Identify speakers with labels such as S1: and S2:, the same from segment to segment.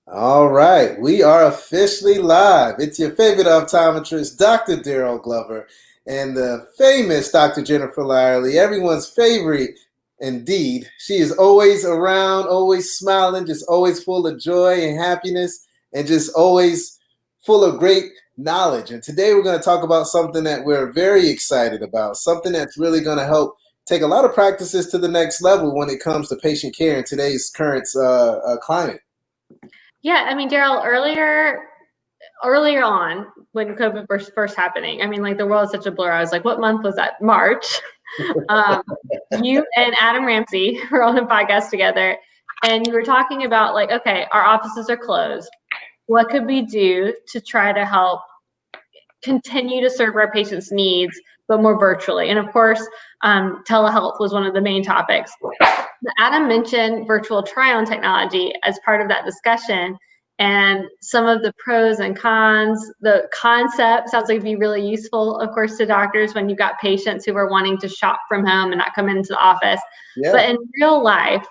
S1: All right, we are officially live. It's your favorite optometrist, Dr. Daryl Glover, and the famous Dr. Jennifer Lyerly, everyone's favorite indeed. She is always around, always smiling, just always full of joy and happiness, and just always full of great knowledge. And today we're going to talk about something that we're very excited about, something that's really going to help take a lot of practices to the next level when it comes to patient care in today's current climate.
S2: Yeah, I mean, Daryl, earlier on when COVID first happening, I mean, like the world is such a blur. I was like, what month was that? March. Um, you and Adam Ramsey were on a podcast together, and you were talking about like, okay, our offices are closed. What could we do to try to help continue to serve our patients' needs, but more virtually? And of course, telehealth was one of the main topics. Adam mentioned virtual try-on technology as part of that discussion, and some of the pros and cons. The concept sounds like it'd be really useful, of course, to doctors when you've got patients who are wanting to shop from home and not come into the office.
S1: Yeah.
S2: But in real life,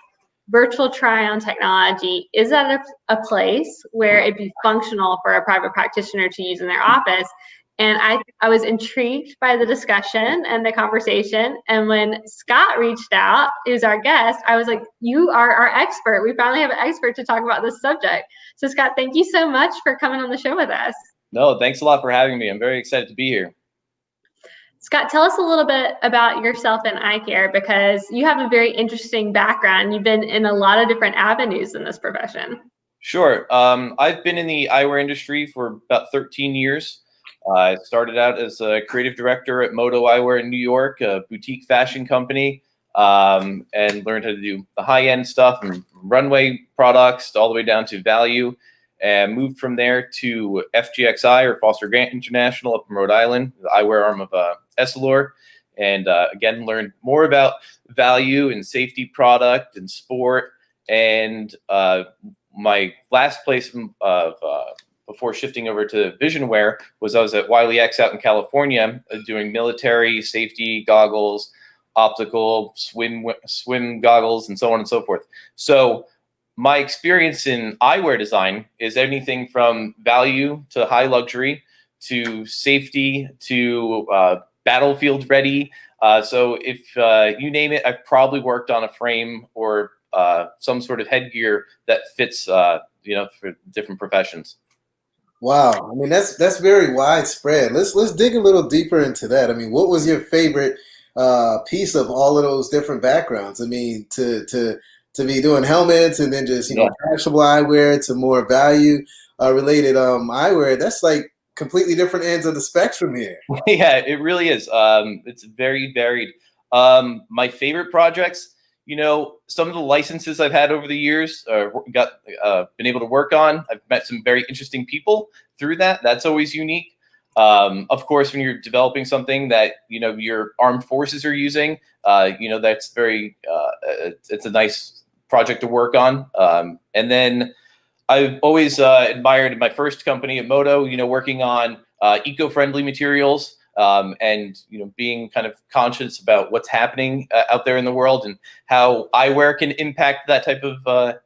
S2: virtual try-on technology is at a place where it'd be functional for a private practitioner to use in their office. And I was intrigued by the discussion and the conversation. And when Scott reached out, who's our guest, I was like, you are our expert. We finally have an expert to talk about this subject. So Scott, thank you so much for coming on the show with us.
S3: No, thanks a lot for having me. I'm very excited to be here.
S2: Scott, tell us a little bit about yourself in eye care, because you have a very interesting background. You've been in a lot of different avenues in this profession.
S3: Sure. I've been in the eyewear industry for about 13 years. I started out as a creative director at Moto Eyewear in New York, a boutique fashion company, and learned how to do the high-end stuff and runway products all the way down to value, and moved from there to FGXI, or Foster Grant International, up in Rhode Island, the eyewear arm of Essilor, and again, learned more about value and safety product and sport. And my last place before shifting over to VisionWear was I was at Wiley X out in California doing military safety goggles, optical, swim goggles, and so on and so forth. So my experience in eyewear design is anything from value to high luxury to safety to battlefield ready. So if you name it, I've probably worked on a frame or some sort of headgear that fits, for different professions.
S1: Wow, I mean that's very widespread. Let's dig a little deeper into that. I mean, what was your favorite piece of all of those different backgrounds? I mean, to be doing helmets and then just fashionable eyewear to more value related eyewear. That's like completely different ends of the spectrum here.
S3: Yeah, it really is. It's very varied. My favorite projects, some of the licenses I've had over the years, been able to work on. I've met some very interesting people through that. That's always unique. Of course, when you're developing something that your armed forces are using, that's very. It's a nice project to work on. And then I've always admired my first company at Moto. Working on eco-friendly materials. And being kind of conscious about what's happening out there in the world and how eyewear can impact that type of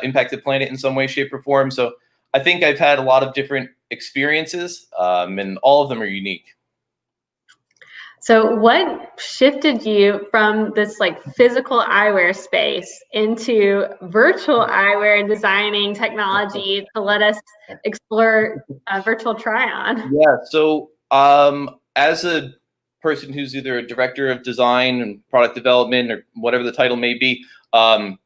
S3: impact the planet in some way, shape, or form. So I think I've had a lot of different experiences, and all of them are unique.
S2: So what shifted you from this like physical eyewear space into virtual eyewear and designing technology to let us explore virtual try-on?
S3: Yeah. So as a person who's either a director of design and product development or whatever the title may be, I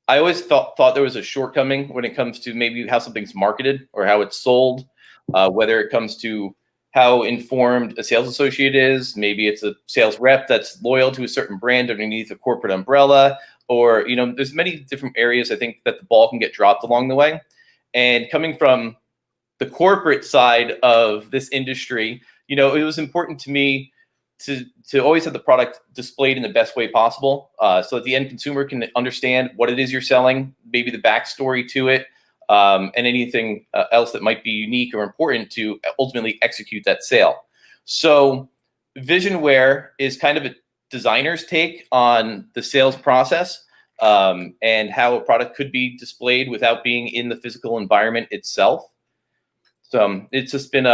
S3: always thought there was a shortcoming when it comes to maybe how something's marketed or how it's sold, whether it comes to how informed a sales associate is. Maybe it's a sales rep that's loyal to a certain brand underneath a corporate umbrella, or there's many different areas I think that the ball can get dropped along the way. And coming from the corporate side of this industry, it was important to me to always have the product displayed in the best way possible, so that the end consumer can understand what it is you're selling, maybe the backstory to it, and anything else that might be unique or important to ultimately execute that sale. So VisionWear is kind of a designer's take on the sales process. and how a product could be displayed without being in the physical environment itself. So it's just been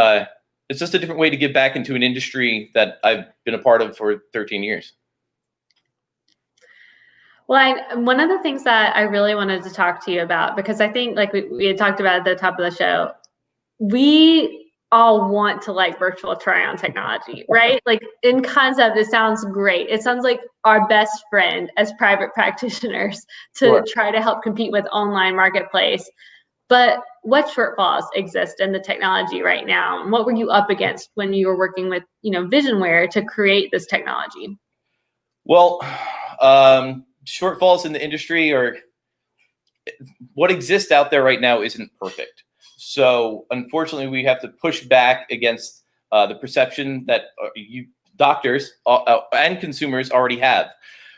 S3: it's just a different way to get back into an industry that I've been a part of for 13 years.
S2: Well, one of the things that I really wanted to talk to you about, because I think like we had talked about at the top of the show, we all want to like virtual try-on technology, right? Like in concept, it sounds great. It sounds like our best friend as private practitioners to try to help compete with online marketplace. But what shortfalls exist in the technology right now? And what were you up against when you were working with, Visionware to create this technology?
S3: Well, shortfalls in the industry are what exists out there right now isn't perfect. So unfortunately, we have to push back against the perception that you doctors and consumers already have.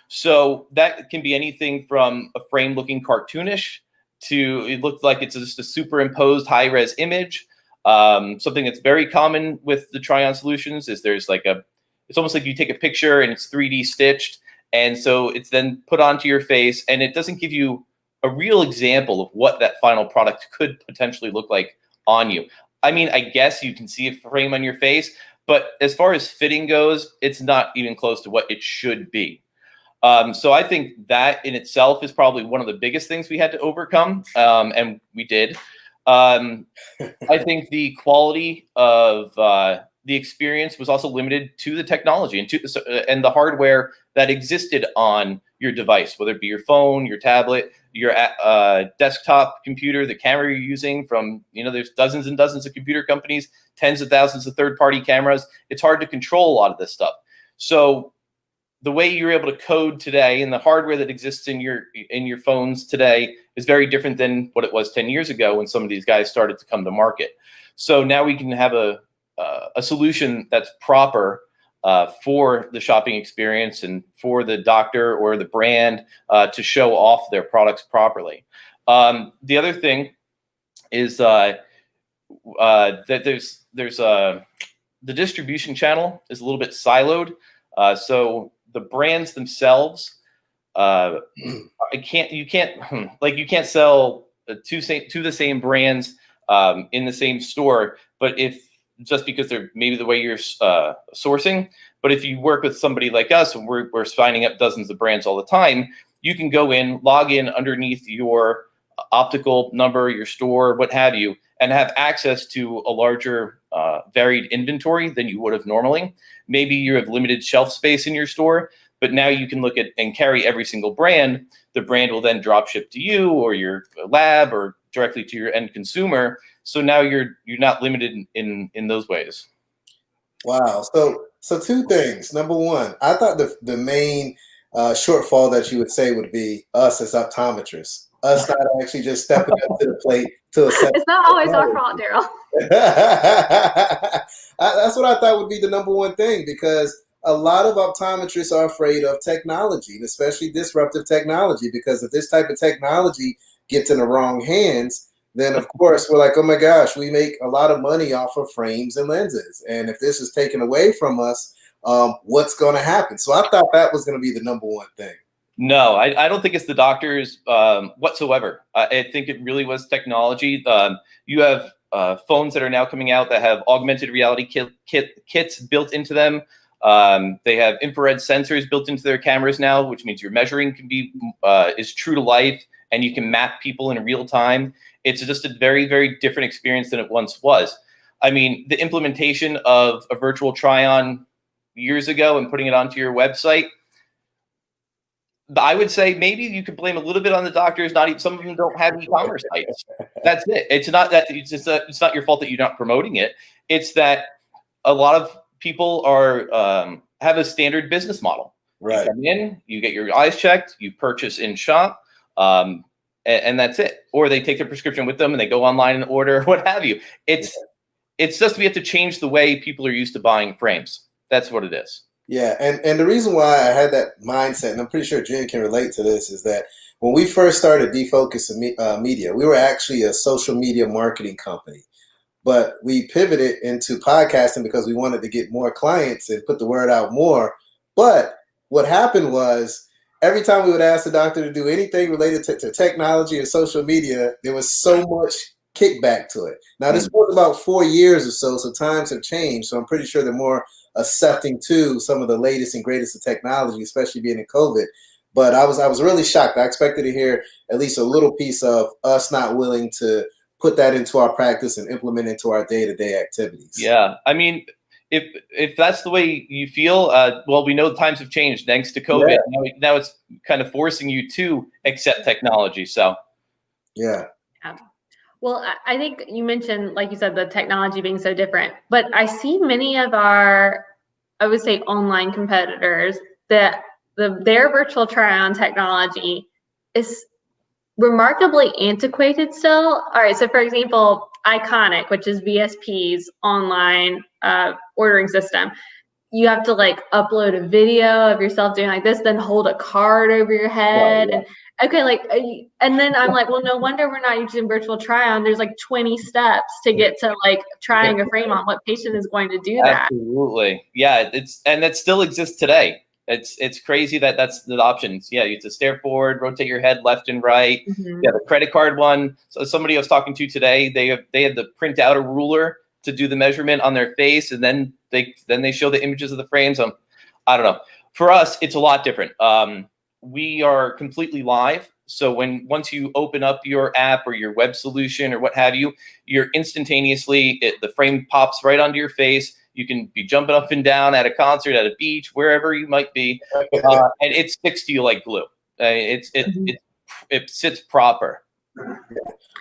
S3: So that can be anything from a frame looking cartoonish to it looks like it's just a superimposed high-res image. Something that's very common with the try-on solutions is there's like it's almost like you take a picture and it's 3D stitched. And so it's then put onto your face and it doesn't give you a real example of what that final product could potentially look like on you. I mean, I guess you can see a frame on your face, but as far as fitting goes, it's not even close to what it should be. So I think that in itself is probably one of the biggest things we had to overcome, and we did. I think the quality of the experience was also limited to the technology and the hardware that existed on your device, whether it be your phone, your tablet, your desktop computer, the camera you're using from, there's dozens and dozens of computer companies, tens of thousands of third-party cameras. It's hard to control a lot of this stuff. So the way you're able to code today and the hardware that exists in your phones today is very different than what it was 10 years ago when some of these guys started to come to market. So now we can have a solution that's proper for the shopping experience and for the doctor or the brand to show off their products properly. The other thing is that there's the distribution channel is a little bit siloed. So the brands themselves, you can't sell to the same brands in the same store, but just because they're maybe the way you're sourcing. But if you work with somebody like us, and we're signing up dozens of brands all the time, you can go in, log in underneath your optical number, your store, what have you, and have access to a larger varied inventory than you would have normally. Maybe you have limited shelf space in your store, but now you can look at and carry every single brand. The brand will then drop ship to you or your lab or directly to your end consumer. So now you're not limited in those ways.
S1: Wow. So two things. Number one, I thought the main shortfall that you would say would be us as optometrists. Us not actually just stepping up to the plate to accept.
S2: It's not always our fault, Daryl.
S1: That's what I thought would be the number one thing, because a lot of optometrists are afraid of technology, and especially disruptive technology, because if this type of technology gets in the wrong hands, then of course we're like, oh my gosh, we make a lot of money off of frames and lenses. And if this is taken away from us, what's going to happen? So I thought that was going to be the number one thing.
S3: No, I don't think it's the doctors whatsoever. I think it really was technology. You have phones that are now coming out that have augmented reality kits built into them. They have infrared sensors built into their cameras now, which means your measuring can be is true to life, and you can map people in real time. It's just a very, very different experience than it once was. I mean, the implementation of a virtual try-on years ago and putting it onto your website, I would say maybe you could blame a little bit on the doctors. Some of them don't have e-commerce sites. That's it. It's not that it's not your fault that you're not promoting it. It's that a lot of people are have a standard business model.
S1: Right.
S3: You come in, you get your eyes checked, you purchase in shop, and that's it. Or they take their prescription with them and they go online and order, what have you. It's just we have to change the way people are used to buying frames. That's what it is.
S1: Yeah, and the reason why I had that mindset, and I'm pretty sure Jen can relate to this, is that when we first started Defocus Media, we were actually a social media marketing company. But we pivoted into podcasting because we wanted to get more clients and put the word out more. But what happened was every time we would ask the doctor to do anything related to technology and social media, there was so much kickback to it. Now, this was about 4 years or so times have changed. So I'm pretty sure they're more accepting to some of the latest and greatest of technology, especially being in COVID. But I was really shocked. I expected to hear at least a little piece of us not willing to put that into our practice and implement into our day-to-day activities.
S3: Yeah, I mean, if that's the way you feel, well, we know times have changed thanks to COVID.
S1: Yeah.
S3: Now it's kind of forcing you to accept technology. So,
S1: Yeah.
S2: Well, I think you mentioned, like you said, the technology being so different, but I see many of our, I would say, online competitors that their virtual try-on technology is remarkably antiquated still. All right, so for example, Iconic, which is VSP's online ordering system, you have to like upload a video of yourself doing like this, then hold a card over your head.
S1: Yeah.
S2: And okay, like, and then I'm like, well, no wonder we're not using virtual try on. There's like 20 steps to get to like trying a frame on. What patient is going to do that?
S3: absolutely, yeah, and that still exists today. It's crazy that that's the options. Yeah, you have to stare forward, rotate your head left and right.
S2: Mhm.
S3: Yeah, the credit card one. So somebody I was talking to today, they had to print out a ruler to do the measurement on their face, and then they show the images of the frames. I don't know. For us, it's a lot different. We are completely live. So once you open up your app or your web solution or what have you, you're instantaneously, the frame pops right onto your face. You can be jumping up and down at a concert, at a beach, wherever you might be, and it sticks to you like glue. It sits proper.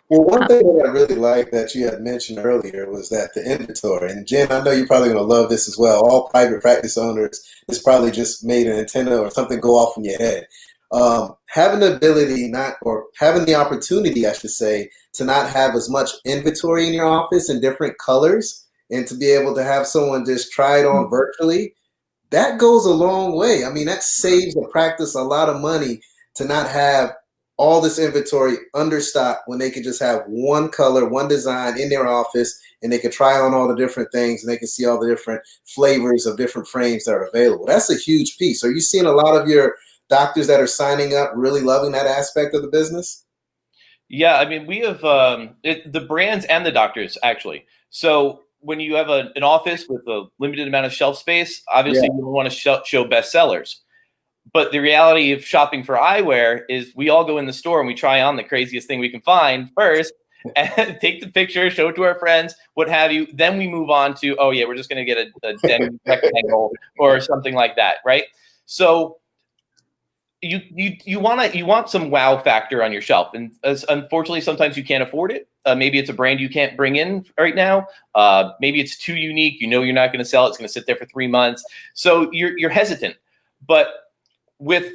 S1: Well, one thing that I really like that you had mentioned earlier was that the inventory. And Jen, I know you're probably going to love this as well. All private practice owners, this probably just made an antenna or something go off in your head. Having the ability or having the opportunity, I should say, to not have as much inventory in your office in different colors and to be able to have someone just try it on virtually, that goes a long way. I mean, that saves the practice a lot of money to not have all this inventory under stock when they could just have one color, one design in their office, and they could try on all the different things and they can see all the different flavors of different frames that are available. That's a huge piece. Are you seeing a lot of your doctors that are signing up really loving that aspect of the business?
S3: Yeah, I mean, we have the brands and the doctors actually. So when you have an office with a limited amount of shelf space, obviously you don't want to show bestsellers. But the reality of shopping for eyewear is we all go in the store and we try on the craziest thing we can find first and take the picture, show it to our friends, what have you. Then we move on to, oh yeah, we're just going to get a demi rectangle or something like that, right? So you want some wow factor on your shelf, and unfortunately sometimes you can't afford it. Maybe it's a brand you can't bring in right now. Maybe it's too unique. You know you're not going to sell it. It's going to sit there for 3 months. So you're hesitant. But with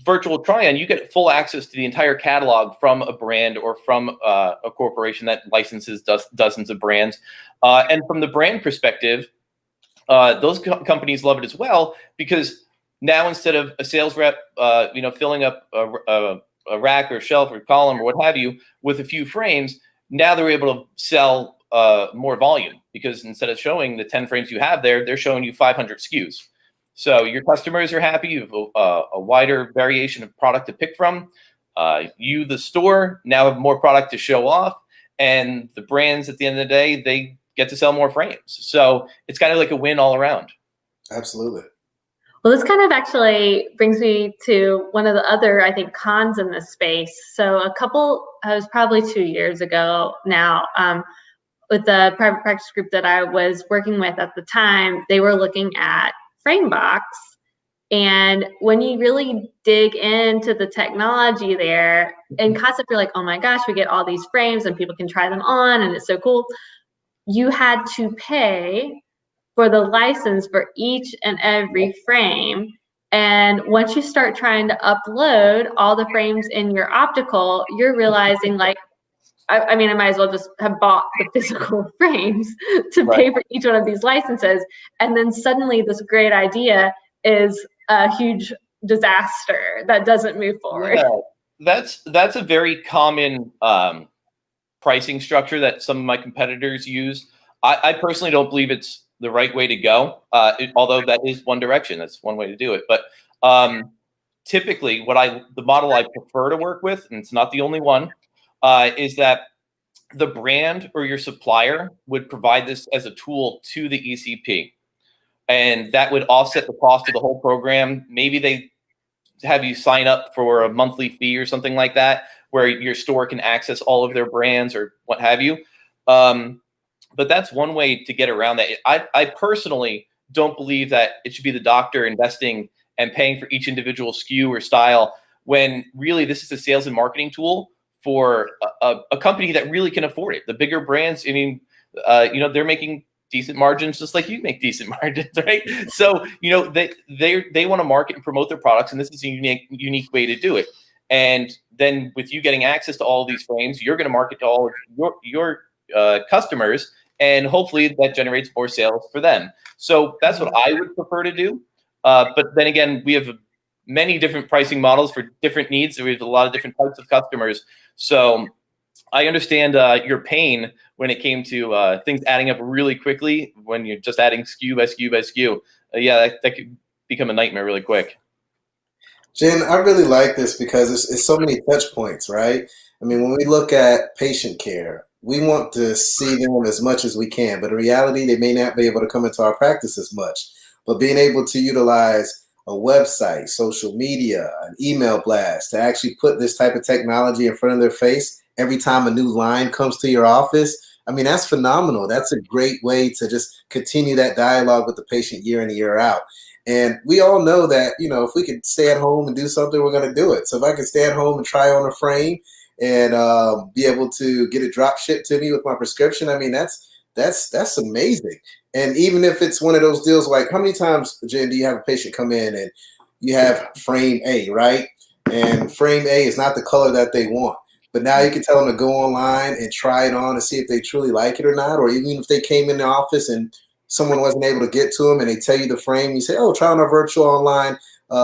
S3: virtual try-on, you get full access to the entire catalog from a brand or from a corporation that licenses dozens of brands. And from the brand perspective, those companies love it as well, because now instead of a sales rep, filling up a rack or shelf or column or what have you with a few frames, now they're able to sell more volume, because instead of showing the 10 frames you have there, they're showing you 500 SKUs. So your customers are happy. You have a wider variation of product to pick from. You, the store, now have more product to show off, and the brands at the end of the day, they get to sell more frames. So it's kind of like a win all around.
S1: Absolutely.
S2: Well, this kind of actually brings me to one of the other, I think, cons in this space. So it was probably 2 years ago now, with the private practice group that I was working with at the time, they were looking at Framebox. And when you really dig into the technology there, in concept, you're like, oh my gosh, we get all these frames and people can try them on and it's so cool. You had to pay for the license for each and every frame. And once you start trying to upload all the frames in your optical, you're realizing like, I mean, I might as well just have bought the physical frames to pay for each one of these licenses. And then suddenly this great idea is a huge disaster that doesn't move forward.
S3: Yeah, that's a very common pricing structure that some of my competitors use. I personally don't believe it's the right way to go, although that is one direction. That's one way to do it. But typically the model I prefer to work with, and it's not the only one, is that the brand or your supplier would provide this as a tool to the ECP. And that would offset the cost of the whole program. Maybe they have you sign up for a monthly fee or something like that, where your store can access all of their brands or what have you. But that's one way to get around that. I personally don't believe that it should be the doctor investing and paying for each individual SKU or style, when really this is a sales and marketing tool for a company that really can afford it. The bigger brands, I mean, they're making decent margins just like you make decent margins, right? So, they want to market and promote their products, and this is a unique way to do it. And then with you getting access to all of these frames, you're going to market to all of your customers, and hopefully that generates more sales for them. So that's what I would prefer to do. But then again, we have many different pricing models for different needs. We have a lot of different types of customers. So I understand your pain when it came to things adding up really quickly when you're just adding SKU by SKU by SKU. That could become a nightmare really quick.
S1: Jen, I really like this because it's so many touch points, right? I mean, when we look at patient care, we want to see them as much as we can, but in reality, they may not be able to come into our practice as much. But being able to utilize a website, social media, an email blast to actually put this type of technology in front of their face every time a new line comes to your office, I mean, that's phenomenal. That's a great way to just continue that dialogue with the patient year in and year out. And we all know that, if we could stay at home and do something, we're going to do it. So if I can stay at home and try on a frame and be able to get it drop shipped to me with my prescription, I mean, that's amazing. And even if it's one of those deals, like how many times, Jen, do you have a patient come in and you have frame A, right? And frame A is not the color that they want. But now you can tell them to go online and try it on and see if they truly like it or not. Or even if they came in the office and someone wasn't able to get to them and they tell you the frame, you say, oh, try on our virtual online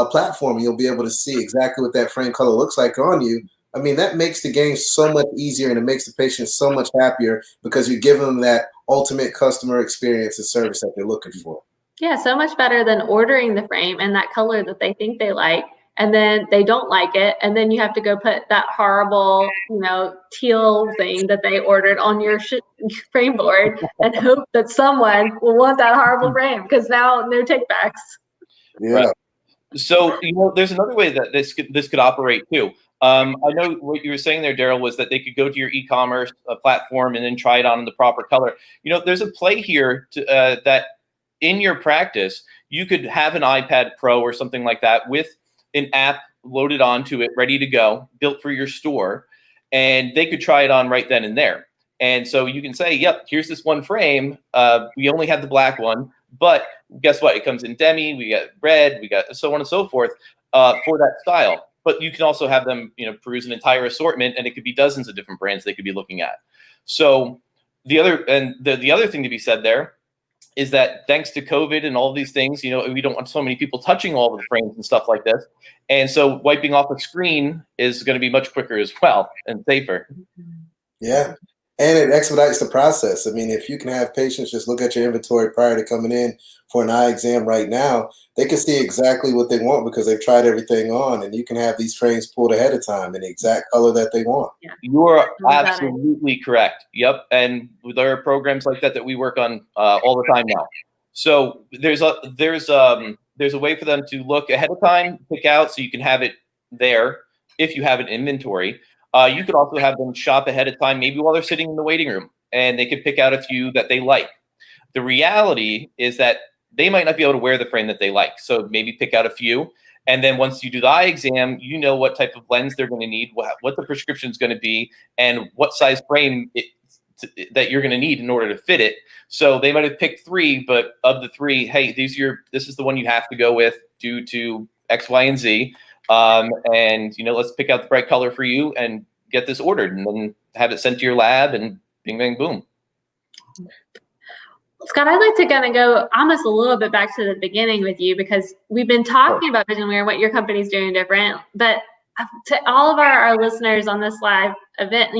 S1: platform, and you'll be able to see exactly what that frame color looks like on you. I mean, that makes the game so much easier, and it makes the patient so much happier because you're giving them that ultimate customer experience and service that they're looking for.
S2: Yeah, so much better than ordering the frame and that color that they think they like, and then they don't like it, and then you have to go put that horrible, teal thing that they ordered on your frame board and hope that someone will want that horrible frame, because now no takebacks.
S1: Yeah.
S3: Right. So, there's another way that this could operate too. I know what you were saying there, Daryl, was that they could go to your e-commerce platform and then try it on in the proper color. There's a play here that in your practice, you could have an iPad Pro or something like that with an app loaded onto it, ready to go, built for your store, and they could try it on right then and there. And so you can say, yep, here's this one frame. We only have the black one, but guess what? It comes in demi, we got red, we got so on and so forth for that style. But you can also have them, peruse an entire assortment, and it could be dozens of different brands they could be looking at. So the other thing to be said there is that thanks to COVID and all of these things, we don't want so many people touching all of the frames and stuff like this. And so wiping off a screen is going to be much quicker as well and safer.
S1: Yeah. And it expedites the process. I mean, if you can have patients just look at your inventory prior to coming in for an eye exam right now, they can see exactly what they want because they've tried everything on, and you can have these frames pulled ahead of time in the exact color that they want.
S2: Yeah.
S3: You are absolutely correct. Yep. And there are programs like that we work on all the time now. So there's a way for them to look ahead of time, pick out, so you can have it there if you have an inventory. You could also have them shop ahead of time, maybe while they're sitting in the waiting room, and they could pick out a few that they like. The reality is that they might not be able to wear the frame that they like. So maybe pick out a few. And then once you do the eye exam, you know what type of lens they're going to need, what the prescription is going to be, and what size frame that you're going to need in order to fit it. So they might have picked 3, but of the 3, hey, this is the one you have to go with due to X, Y, and Z. And let's pick out the bright color for you and get this ordered, and then have it sent to your lab, and bing, bang, boom.
S2: Scott, I'd like to kind of go almost a little bit back to the beginning with you, because we've been talking about VisionWear and what your company's doing different. But to all of our listeners on this live event,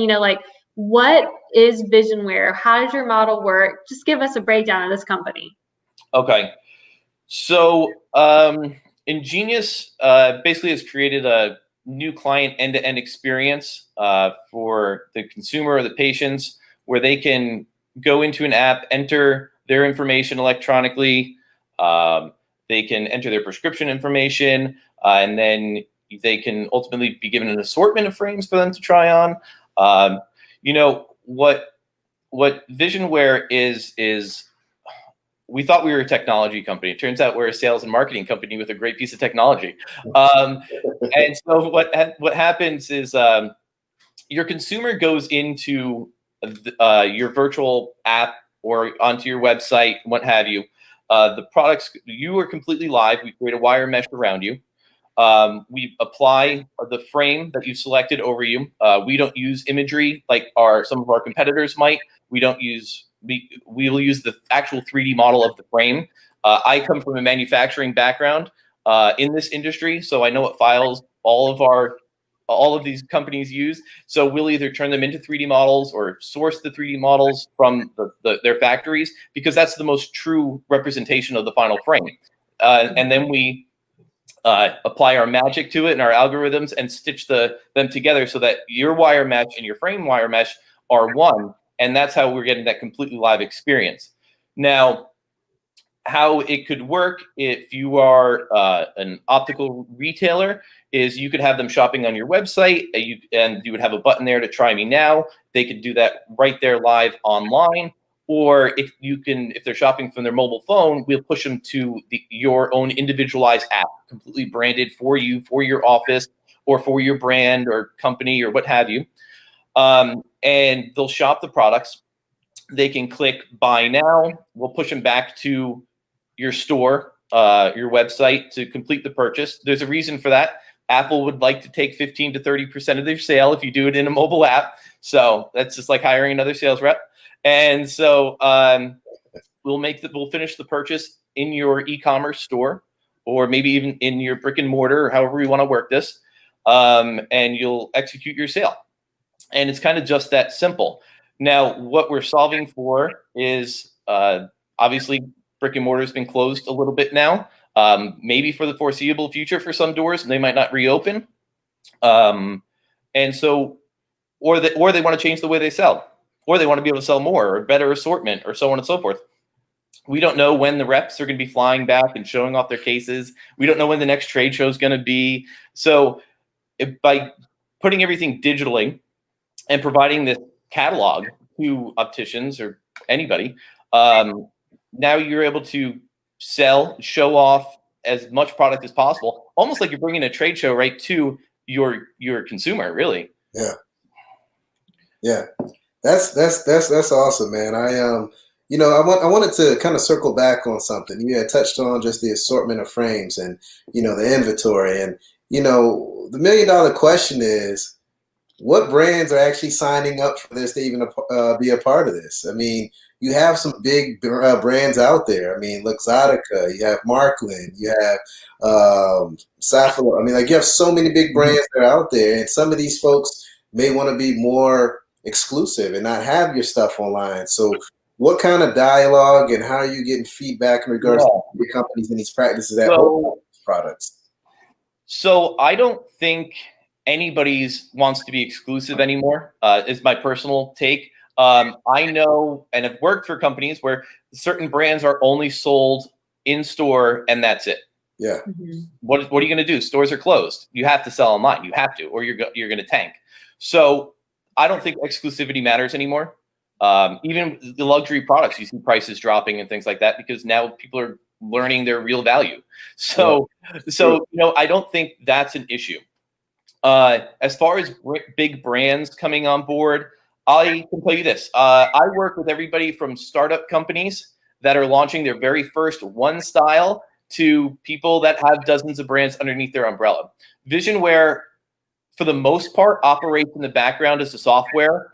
S2: what is VisionWear? How does your model work? Just give us a breakdown of this company.
S3: Okay. So Ingenious basically has created a new client end-to-end experience for the consumer or the patients, where they can go into an app, enter their information electronically. They can enter their prescription information, and then they can ultimately be given an assortment of frames for them to try on. You know, what Visionwear is we thought we were a technology company. It turns out we're a sales and marketing company with a great piece of technology. And so what happens is your consumer goes into your virtual app or onto your website, what have you. The products, you are completely live. We create a wire mesh around you. We apply the frame that you selected over you. We don't use imagery like some of our competitors might. We don't use, we will use the actual 3D model of the frame. I come from a manufacturing background in this industry, so I know what files all of these companies use. So we'll either turn them into 3D models or source the 3D models from their factories, because that's the most true representation of the final frame. And then we apply our magic to it and our algorithms and stitch them together so that your wire mesh and your frame wire mesh are one. And that's how we're getting that completely live experience. Now, how it could work if you are an optical retailer is you could have them shopping on your website, and you would have a button there to try me now. They could do that right there live online. Or if they're shopping from their mobile phone, we'll push them to your own individualized app, completely branded for you, for your office, or for your brand or company or what have you. And they'll shop the products. They can click buy now. We'll push them back to your store, your website, to complete the purchase. There's a reason for that. Apple would like to take 15 to 30% of their sale if you do it in a mobile app. So that's just like hiring another sales rep. And so we'll finish the purchase in your e-commerce store, or maybe even in your brick and mortar, or however you want to work this, and you'll execute your sale. And it's kind of just that simple. Now, what we're solving for is obviously brick and mortar has been closed a little bit now, maybe for the foreseeable future for some doors, and they might not reopen. And so, or they want to change the way they sell, or they want to be able to sell more or better assortment, or so on and so forth. We don't know when the reps are going to be flying back and showing off their cases. We don't know when the next trade show is going to be. So by putting everything digitally and providing this catalog to opticians or anybody, now you're able to sell, show off as much product as possible, almost like you're bringing a trade show right to your consumer, really.
S1: Yeah, that's awesome, man. I wanted to kind of circle back on something. You had touched on just the assortment of frames and the inventory, and the $1 million question is, what brands are actually signing up for this to even be a part of this? I mean, you have some big brands out there. I mean, Luxottica, you have Markland, you have Safilo. I mean, like, you have so many big brands that are out there, and some of these folks may want to be more exclusive and not have your stuff online. So what kind of dialogue and how are you getting feedback in regards to the companies and these practices that hold products?
S3: So I don't think anybody's wants to be exclusive anymore, is my personal take. I know and have worked for companies where certain brands are only sold in store and that's it.
S1: Yeah.
S3: What are you going to do? Stores are closed. You have to sell online. You have to, or you're going to tank. So I don't think exclusivity matters anymore. Even the luxury products, you see prices dropping and things like that because now people are learning their real value. So I don't think that's an issue. As far as big brands coming on board, I can tell you this. I work with everybody from startup companies that are launching their very first one style to people that have dozens of brands underneath their umbrella. Visionwear, for the most part, operates in the background as a software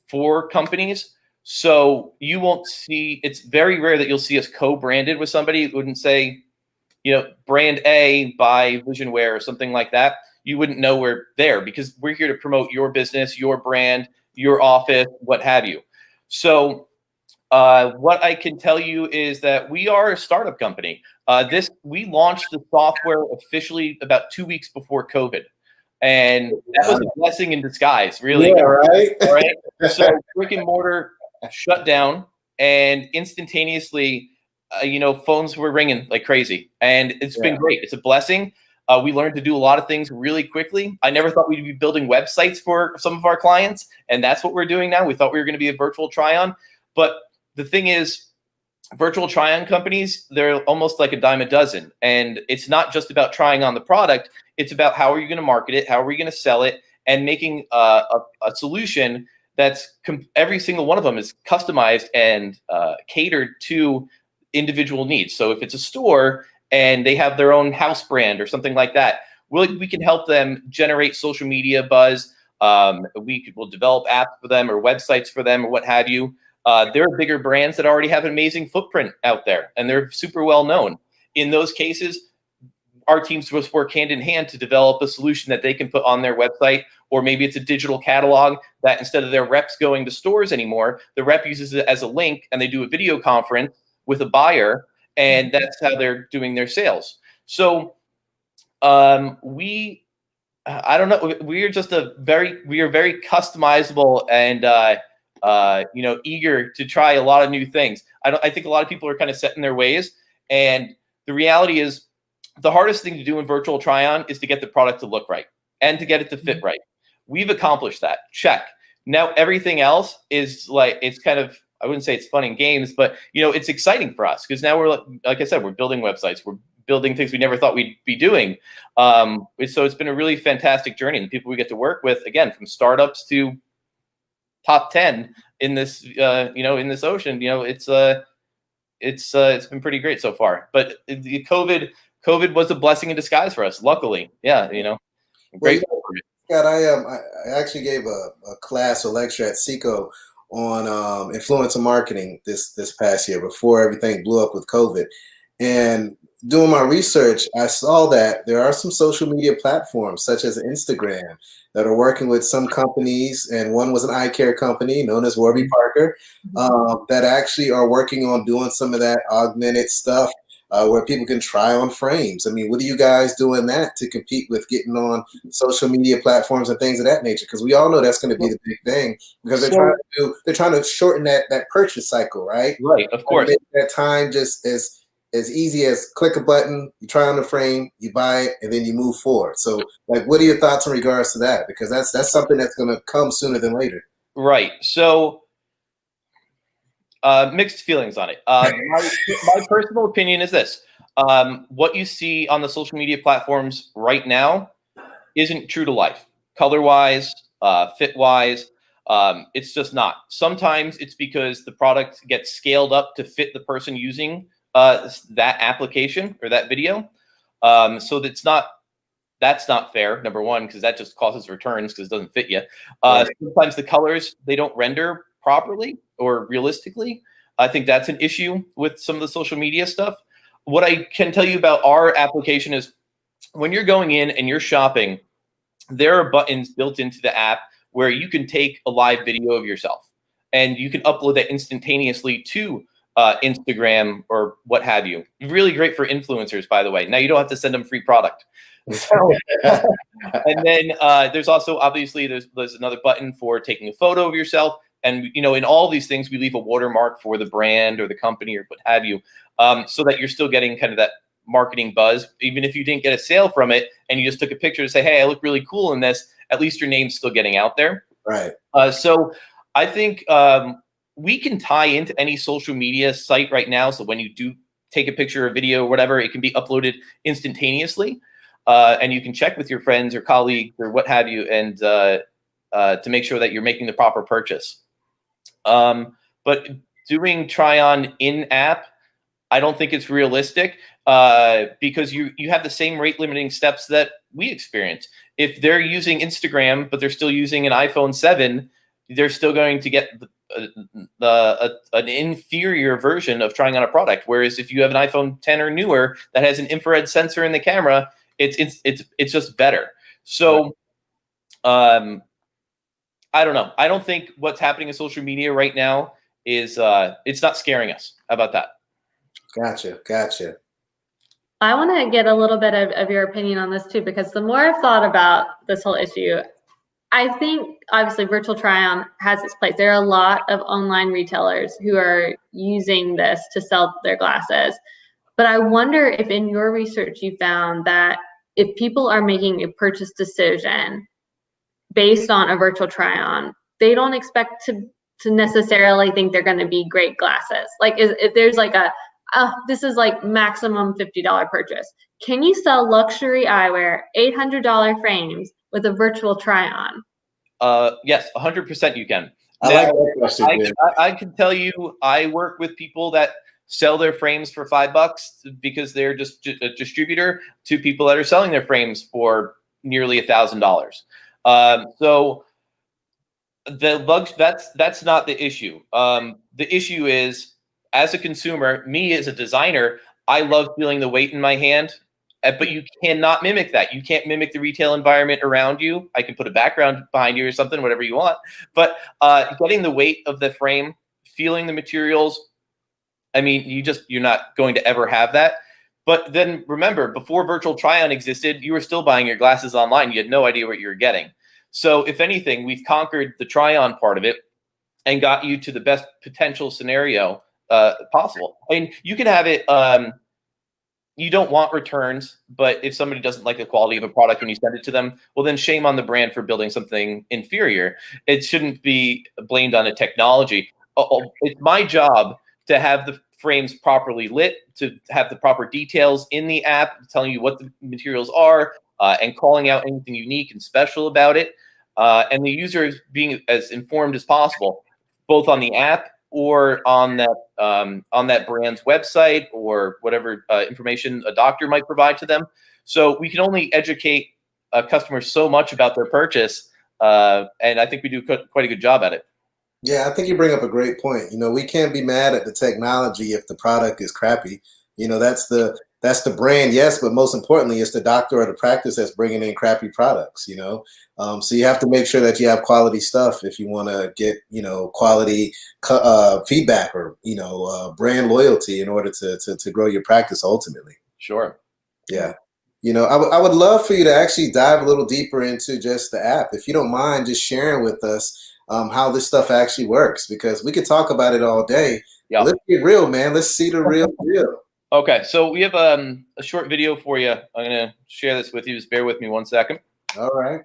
S3: for companies. So you won't see, it's very rare that you'll see us co-branded with somebody. It wouldn't say, brand A by Visionwear or something like that. You wouldn't know we're there because we're here to promote your business, your brand, your office, what have you. So What I can tell you is that we are a startup company. We launched the software officially about 2 weeks before COVID, and that was a blessing in disguise, really.
S1: Yeah, right.
S3: All right. So brick and mortar shut down, and instantaneously, phones were ringing like crazy, and it's been great. It's a blessing. We learned to do a lot of things really quickly. I never thought we'd be building websites for some of our clients, and that's what we're doing now. We thought we were going to be a virtual try-on, but the thing is, virtual try-on companies, they're almost like a dime a dozen. And it's not just about trying on the product. It's about how are you going to market it? How are we going to sell it? And making a solution that's every single one of them is customized and catered to individual needs. So if it's a store and they have their own house brand or something like that, we can help them generate social media buzz. We'll develop apps for them or websites for them or what have you. There are bigger brands that already have an amazing footprint out there, and they're super well known. In those cases, our teams must work hand in hand to develop a solution that they can put on their website, or maybe it's a digital catalog that instead of their reps going to stores anymore, the rep uses it as a link and they do a video conference with a buyer, and that's how they're doing their sales. So I don't know. We are very customizable and eager to try a lot of new things. I think a lot of people are kind of set in their ways, and the reality is the hardest thing to do in virtual try-on is to get the product to look right and to get it to fit right. We've accomplished that. Check. Now everything else is like, it's kind of, I wouldn't say it's fun and games, but it's exciting for us because now we're, like I said, we're building websites. We're building things we never thought we'd be doing. So it's been a really fantastic journey, and the people we get to work with, again, from startups to top 10 in this, in this ocean, it's been pretty great so far. But the COVID was a blessing in disguise for us. Luckily, great.
S1: Scott, I actually gave a class or lecture at Seco on influencer marketing this past year before everything blew up with COVID. And doing my research, I saw that there are some social media platforms such as Instagram that are working with some companies, and one was an eye care company known as Warby Parker, that actually are working on doing some of that augmented stuff where people can try on frames. I mean, what are you guys doing that to compete with getting on social media platforms and things of that nature? Because we all know that's going to be the big thing, because they're trying to shorten that purchase cycle, right?
S3: Right, of course.
S1: Make that time just as easy as click a button, you try on the frame, you buy it, and then you move forward. So, like, what are your thoughts in regards to that? Because that's something that's going to come sooner than later.
S3: Right. So, mixed feelings on it. My personal opinion is this. What you see on the social media platforms right now isn't true to life. Color-wise, fit-wise, it's just not. Sometimes it's because the product gets scaled up to fit the person using that application or that video. So that's not fair, number one, because that just causes returns because it doesn't fit you.
S1: Right.
S3: Sometimes the colors, they don't render properly or realistically. I think that's an issue with some of the social media stuff. What I can tell you about our application is when you're going in and you're shopping, there are buttons built into the app where you can take a live video of yourself and you can upload that instantaneously to Instagram or what have you. Really great for influencers, by the way. Now you don't have to send them free product. So, and then there's also, obviously, there's another button for taking a photo of yourself. And, in all these things, we leave a watermark for the brand or the company or what have you, so that you're still getting kind of that marketing buzz. Even if you didn't get a sale from it and you just took a picture to say, hey, I look really cool in this, at least your name's still getting out there.
S1: Right.
S3: So I think we can tie into any social media site right now. So when you do take a picture or video or whatever, it can be uploaded instantaneously. And you can check with your friends or colleagues or what have you, and to make sure that you're making the proper purchase. But doing try on in app, I don't think it's realistic because you have the same rate limiting steps that we experience. If they're using Instagram, but they're still using an iPhone 7, they're still going to get an inferior version of trying on a product. Whereas if you have an iPhone 10 or newer that has an infrared sensor in the camera, it's just better. So I don't know. I don't think what's happening in social media right now is it's not scaring us. How about that?
S1: Gotcha.
S2: I want to get a little bit of your opinion on this too, because the more I've thought about this whole issue, I think obviously virtual try-on has its place. There are a lot of online retailers who are using this to sell their glasses. But I wonder if in your research you found that if people are making a purchase decision based on a virtual try-on, they don't expect to necessarily think they're going to be great glasses. Like if there's like this is like maximum $50 purchase. Can you sell luxury eyewear, $800 frames with a virtual try-on?
S3: Yes, 100% you can.
S1: I like that question.
S3: I can tell you, I work with people that sell their frames for $5 because they're just a distributor to people that are selling their frames for nearly $1,000. So that's not the issue. The issue is, as a consumer, me as a designer, I love feeling the weight in my hand, but you cannot mimic that. You can't mimic the retail environment around you. I can put a background behind you or something, whatever you want. But getting the weight of the frame, feeling the materials, I mean, you're not going to ever have that. But then remember, before virtual try-on existed, you were still buying your glasses online. You had no idea what you were getting. So if anything, we've conquered the try-on part of it and got you to the best potential scenario possible. I mean, you can have it. You don't want returns, but if somebody doesn't like the quality of a product when you send it to them, well, then shame on the brand for building something inferior. It shouldn't be blamed on the technology. It's my job to have the frames properly lit, to have the proper details in the app, telling you what the materials are, and calling out anything unique and special about it. And the user is being as informed as possible, both on the app or on that brand's website or whatever information a doctor might provide to them. So we can only educate customers so much about their purchase, and I think we do quite a good job at it.
S1: Yeah, I think you bring up a great point. We can't be mad at the technology if the product is crappy. That's the brand, yes, but most importantly, it's the doctor or the practice that's bringing in crappy products. So you have to make sure that you have quality stuff if you want to get quality feedback or brand loyalty in order to grow your practice ultimately.
S3: Sure.
S1: Yeah. I would love for you to actually dive a little deeper into just the app, if you don't mind just sharing with us how this stuff actually works, because we could talk about it all day.
S3: Yeah.
S1: Let's get real, man. Let's see the real deal.
S3: Okay, so we have a short video for you. I'm going to share this with you. Just bear with me 1 second.
S1: All right.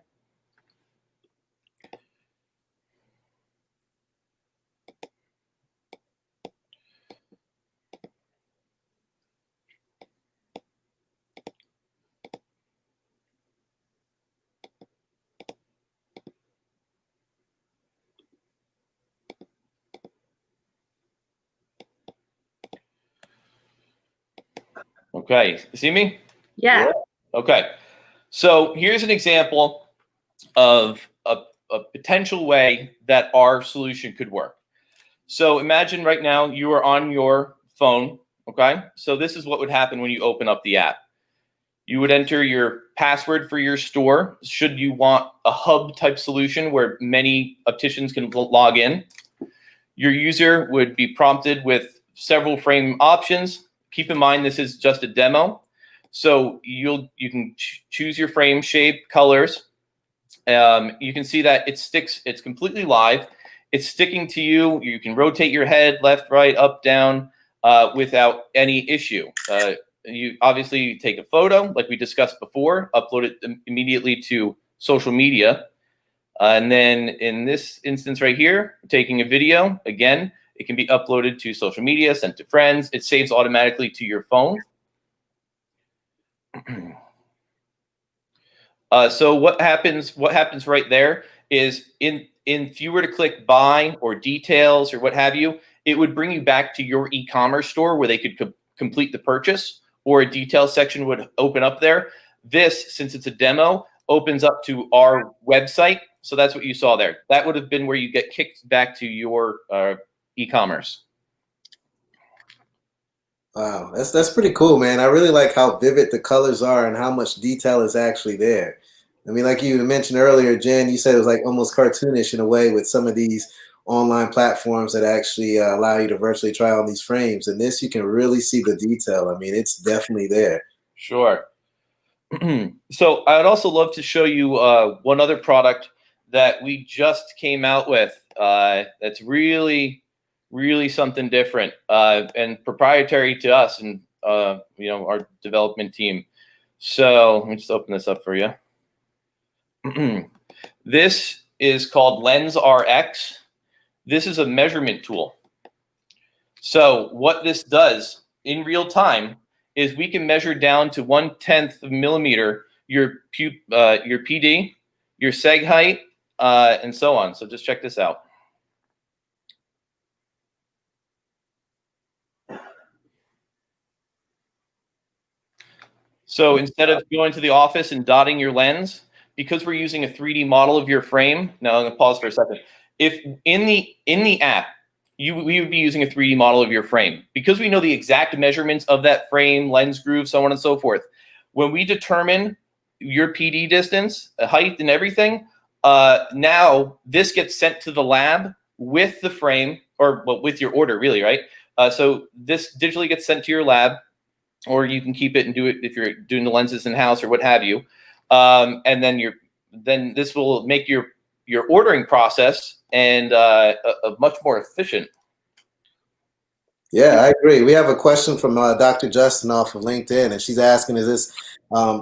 S3: Okay, you see me?
S2: Yeah.
S3: Okay, so here's an example of a potential way that our solution could work. So imagine right now you are on your phone, okay? So this is what would happen when you open up the app. You would enter your password for your store, should you want a hub type solution where many opticians can log in. Your user would be prompted with several frame options. Keep in mind, this is just a demo. So you can choose your frame shape, colors. You can see that it's completely live. It's sticking to you. You can rotate your head left, right, up, down without any issue. You obviously take a photo like we discussed before, upload it immediately to social media. And then in this instance right here, taking a video, again, it can be uploaded to social media, sent to friends. It saves automatically to your phone. So what happens right there is if you were to click buy or details or what have you, it would bring you back to your e-commerce store where they could complete the purchase, or a detail section would open up there. This, since it's a demo, opens up to our website. So that's what you saw there. That would have been where you get kicked back to your e-commerce.
S1: Wow, that's pretty cool, man. I really like how vivid the colors are and how much detail is actually there. I mean, like you mentioned earlier, Jen, you said it was like almost cartoonish in a way with some of these online platforms that actually allow you to virtually try on these frames. And this, you can really see the detail. I mean, it's definitely there.
S3: Sure. So I'd also love to show you one other product that we just came out with that's really, really something different and proprietary to us and our development team. So let me just open this up for you. This is called Lens RX. This is a measurement tool. So what this does in real time is we can measure down to 1/10 of a millimeter your PD, your seg height, and so on. So just check this out. So instead of going to the office and dotting your lens, because we're using a 3D model of your frame, now I'm gonna pause for a second. If in the app, we would be using a 3D model of your frame. Because we know the exact measurements of that frame, lens groove, so on and so forth. When we determine your PD distance, height, and everything, now this gets sent to the lab with the frame, or well, with your order, really, right? So this digitally gets sent to your lab, or you can keep it and do it if you're doing the lenses in-house or what have you. And then this will make your ordering process and a much more efficient.
S1: Yeah, I agree. We have a question from Dr. Justin off of LinkedIn, and she's asking, is this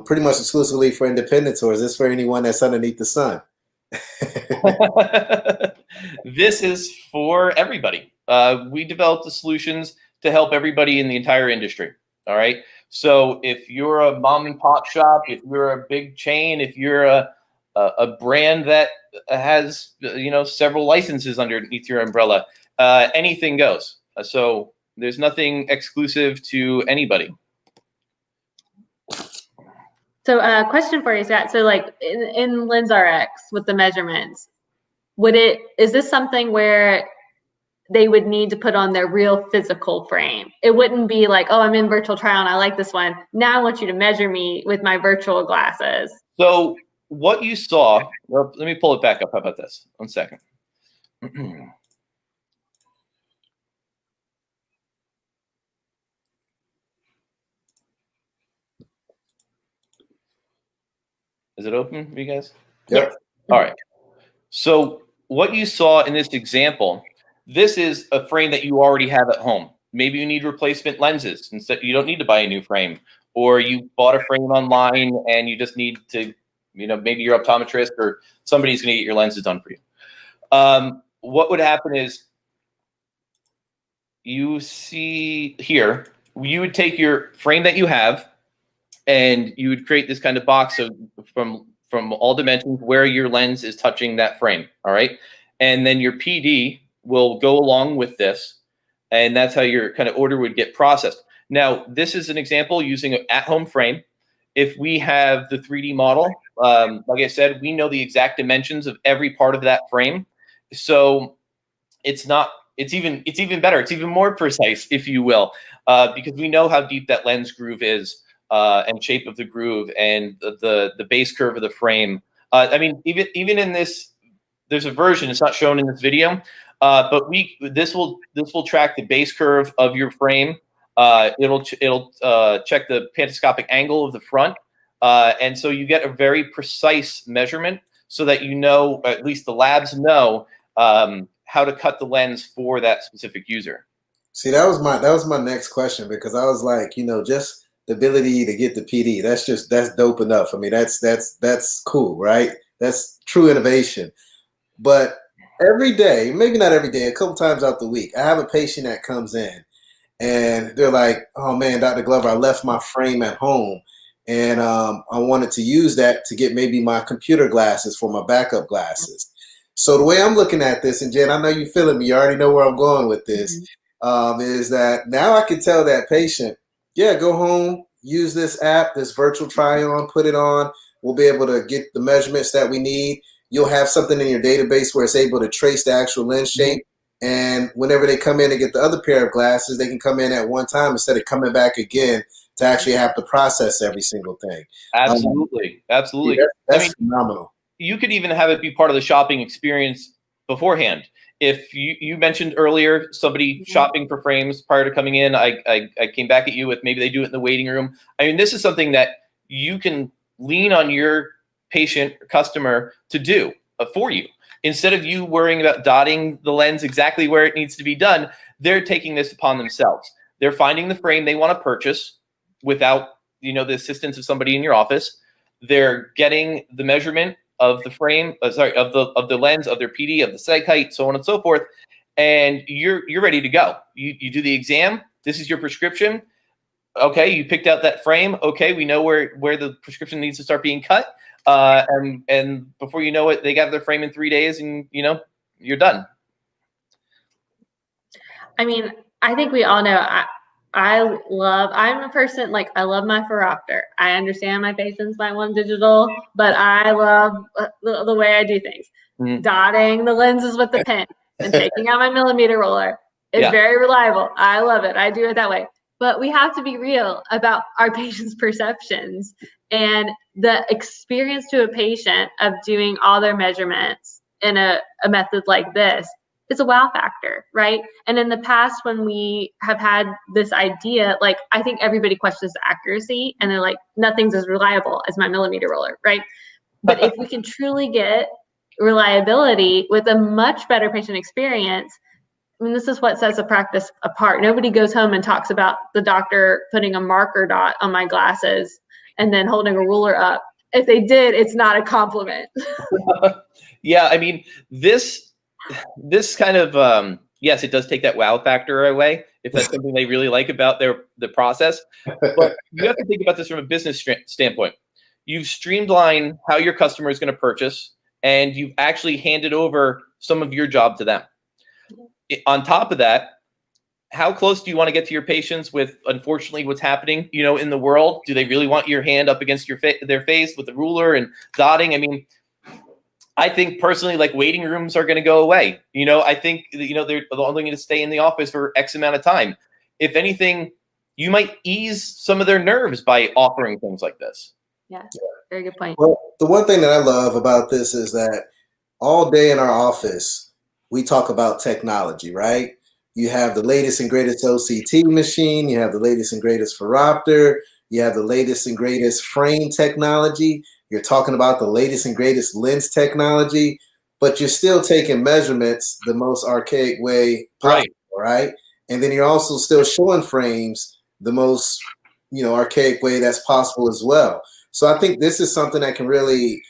S1: pretty much exclusively for independents, or is this for anyone that's underneath the sun?
S3: This is for everybody. We developed the solutions to help everybody in the entire industry. All right. So if you're a mom and pop shop, if you're a big chain, if you're a brand that has several licenses underneath your umbrella, anything goes. So there's nothing exclusive to anybody.
S2: So question for you, Scott. So like in LensRx with the measurements, is this something where they would need to put on their real physical frame? It wouldn't be like, oh, I'm in virtual trial and I like this one. Now I want you to measure me with my virtual glasses.
S3: So what you saw, well, let me pull it back up. How about this? 1 second. Is it open for you guys?
S1: Yep.
S3: All right. So what you saw in this example, this is a frame that you already have at home. Maybe you need replacement lenses. Instead, you don't need to buy a new frame. Or you bought a frame online and you just need to, maybe your optometrist or somebody's going to get your lenses done for you. What would happen is you see here, you would take your frame that you have and you would create this kind of box of from all dimensions where your lens is touching that frame. All right. And then your PD will go along with this. And that's how your kind of order would get processed. Now, this is an example using an at-home frame. If we have the 3D model, like I said, we know the exact dimensions of every part of that frame. So it's even better. It's even more precise, if you will, because we know how deep that lens groove is and shape of the groove and the base curve of the frame. I mean, even in this, there's a version, it's not shown in this video, but this will track the base curve of your frame. It'll check the pantoscopic angle of the front, and so you get a very precise measurement, so that at least the labs know how to cut the lens for that specific user.
S1: See, that was my next question, because I was like, just the ability to get the PD, that's dope enough. I mean, that's cool, right? That's true innovation. But every day, maybe not every day, a couple times out the week, I have a patient that comes in and they're like, oh man, Dr. Glover, I left my frame at home and I wanted to use that to get maybe my computer glasses for my backup glasses. So the way I'm looking at this, and Jen, I know you're feeling me, you already know where I'm going with this, is that now I can tell that patient, yeah, go home, use this app, this virtual try-on, put it on. We'll be able to get the measurements that we need. You'll have something in your database where it's able to trace the actual lens shape. And whenever they come in and get the other pair of glasses, they can come in at one time instead of coming back again to actually have to process every single thing.
S3: Absolutely. Absolutely.
S1: That's phenomenal.
S3: You could even have it be part of the shopping experience beforehand. If you mentioned earlier somebody shopping for frames prior to coming in, I came back at you with maybe they do it in the waiting room. I mean, this is something that you can lean on your patient or customer to do for you. Instead of you worrying about dotting the lens exactly where it needs to be done, they're taking this upon themselves. They're finding the frame they want to purchase without, the assistance of somebody in your office. They're getting the measurement of the frame, of the lens, of their PD, of the sight height, so on and so forth, and you're ready to go. You do the exam. This is your prescription. Okay, you picked out that frame. Okay, we know where the prescription needs to start being cut. And before you know it, they got their frame in 3 days, and you're done.
S2: I mean, I think we all know. I'm a person, like, I love my phoropter. I understand my patients might want digital, but I love the way I do things. Mm-hmm. Dotting the lenses with the pen and taking out my millimeter roller is very reliable. I love it. I do it that way. But we have to be real about our patients' perceptions, and the experience to a patient of doing all their measurements in a method like this. It's a wow factor, right? And in the past, when we have had this idea, like, I think everybody questions the accuracy, and they're like, nothing's as reliable as my millimeter roller, right? But if we can truly get reliability with a much better patient experience, I mean, this is what sets a practice apart. Nobody goes home and talks about the doctor putting a marker dot on my glasses and then holding a ruler up. If they did, it's not a compliment.
S3: Yeah, I mean, this kind of yes, it does take that wow factor away if that's something they really like about the process. But you have to think about this from a business standpoint. You've streamlined how your customer is going to purchase, and you've actually handed over some of your job to them. On top of that, how close do you want to get to your patients with, unfortunately, what's happening, in the world? Do they really want your hand up against their face with the ruler and dotting? I mean, I think personally, like, waiting rooms are going to go away. I think, they're only going to stay in the office for X amount of time. If anything, you might ease some of their nerves by offering things like this.
S2: Yeah, very good point.
S1: Well, the one thing that I love about this is that all day in our office, we talk about technology, right? You have the latest and greatest OCT machine. You have the latest and greatest phoropter. You have the latest and greatest frame technology. You're talking about the latest and greatest lens technology, but you're still taking measurements the most archaic way possible, right? And then you're also still showing frames the most, archaic way that's possible as well. So I think this is something that can really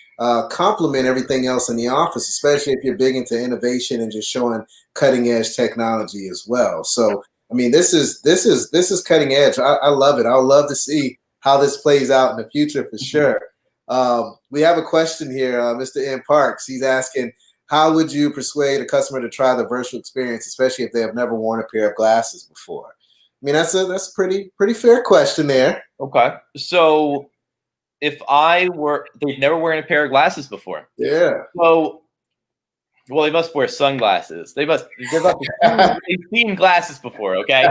S1: complement everything else in the office, especially if you're big into innovation and just showing cutting edge technology as well. So, I mean, this is cutting edge. I love it. I would love to see how this plays out in the future for sure. We have a question here, Mr. M. Parks. He's asking, how would you persuade a customer to try the virtual experience, especially if they have never worn a pair of glasses before? I mean, that's a pretty fair question there.
S3: Okay. So if they've never worn a pair of glasses before.
S1: Yeah.
S3: So, well, they must wear sunglasses. They've seen glasses before. Okay.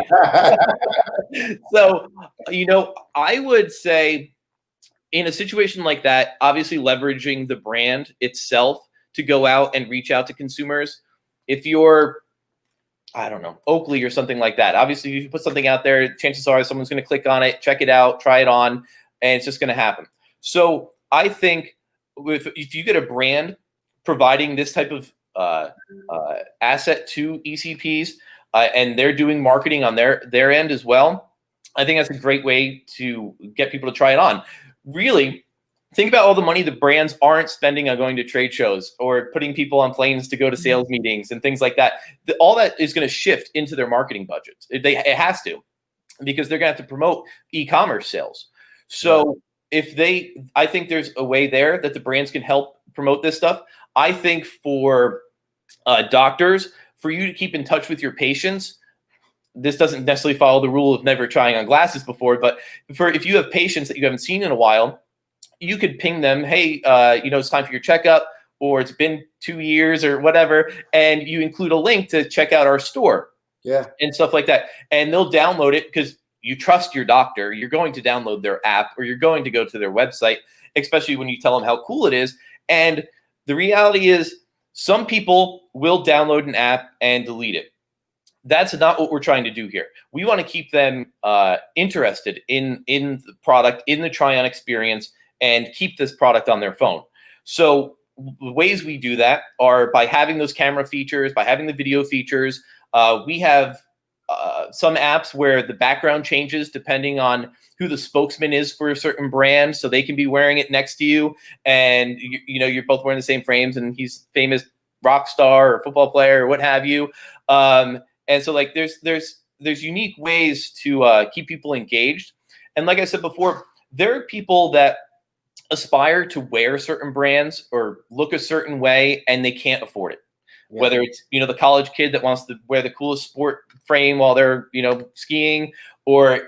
S3: So, I would say, in a situation like that, obviously leveraging the brand itself to go out and reach out to consumers. If you're, I don't know, Oakley or something like that, obviously if you put something out there, chances are someone's going to click on it, check it out, try it on, and it's just going to happen. So I think if you get a brand providing this type of asset to ECPs and they're doing marketing on their end as well, I think that's a great way to get people to try it on. Really, think about all the money the brands aren't spending on going to trade shows or putting people on planes to go to sales meetings and things like that. All that is going to shift into their marketing budgets. It has to, because they're going to have to promote e-commerce sales. So I think there's a way there that the brands can help promote this stuff. I think for doctors, for you to keep in touch with your patients, this doesn't necessarily follow the rule of never trying on glasses before, but if you have patients that you haven't seen in a while, you could ping them, hey, it's time for your checkup, or it's been 2 years or whatever, and you include a link to check out our store.
S1: Yeah.
S3: And stuff like that. And they'll download it because you trust your doctor. You're going to download their app, or you're going to go to their website, especially when you tell them how cool it is. And the reality is, Some people will download an app and delete it. That's not what we're trying to do here. We want to keep them interested in the product, in the try-on experience, and keep this product on their phone. So the ways we do that are by having those camera features, by having the video features. We have some apps where the background changes depending on who the spokesman is for a certain brand, so they can be wearing it next to you, and you're both wearing the same frames, and he's famous rock star or football player or what have you. And so like there's unique ways to keep people engaged. And like I said before, there are people that aspire to wear certain brands or look a certain way, and they can't afford it. Yeah. Whether it's the college kid that wants to wear the coolest sport frame while they're skiing, or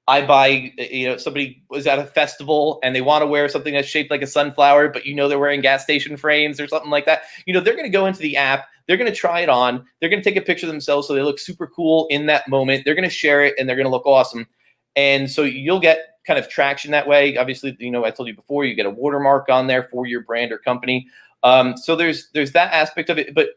S3: I buy somebody was at a festival and they want to wear something that's shaped like a sunflower, but they're wearing gas station frames or something like that. They're going to go into the app, they're going to try it on, they're going to take a picture of themselves so they look super cool in that moment. They're going to share it and they're going to look awesome. And so you'll get kind of traction that way. Obviously, I told you before, you get a watermark on there for your brand or company. So there's that aspect of it, but